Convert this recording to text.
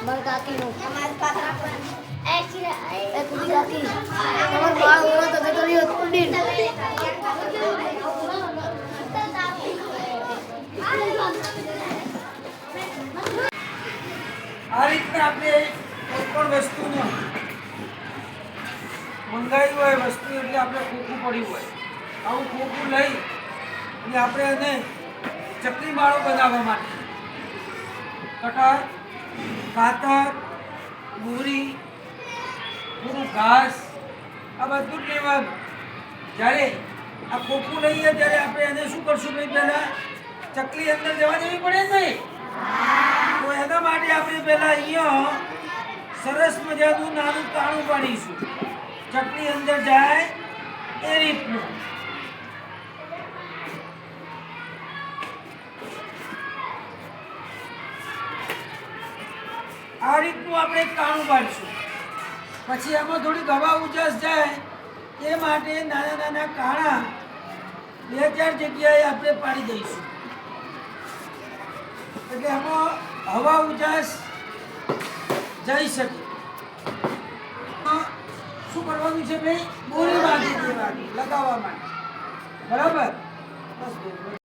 મારા કાકીનું તમારે પાત્ર રાખવાનું એ કુડી કાકી તમાર બાળ ઓળો તો જતો રહ્યો કુડી આ રીતના આપણે કોઈ પણ વસ્તુનું મંગાવી હોય વસ્તુ એટલે આપણે ખોખું પડ્યું હોય આવું ખોખું લઈ અને આપણે એને ચકલી માળો બનાવવા માટે કટર કાતર બોરી થોડું ઘાસ આ બધું જ લેવાનું જ્યારે આ ખોખું લઈએ ત્યારે આપણે એને શું કરશું ભાઈ પહેલાં ચકલી અંદર જવા દેવી પડે ને તો એના માટે આપણે પહેલાં અહીંયા સરસ મજાનું નાનું કાણું પાડીશું ચકલી અંદર જાય એ રીતનું આ રીતનું આપણે કાણું પાડીશું પછી એમાં થોડી હવા ઉજાસ જાય એ માટે નાના નાના કાણા 2-4 જગ્યાએ આપણે પાડી દઈશું એટલે એમાં હવા ઉજાસ જઈ શકે શું કરવાનું છે ભાઈ બોરી બાંધી દેવાની લગાવવા માટે બરાબર બસ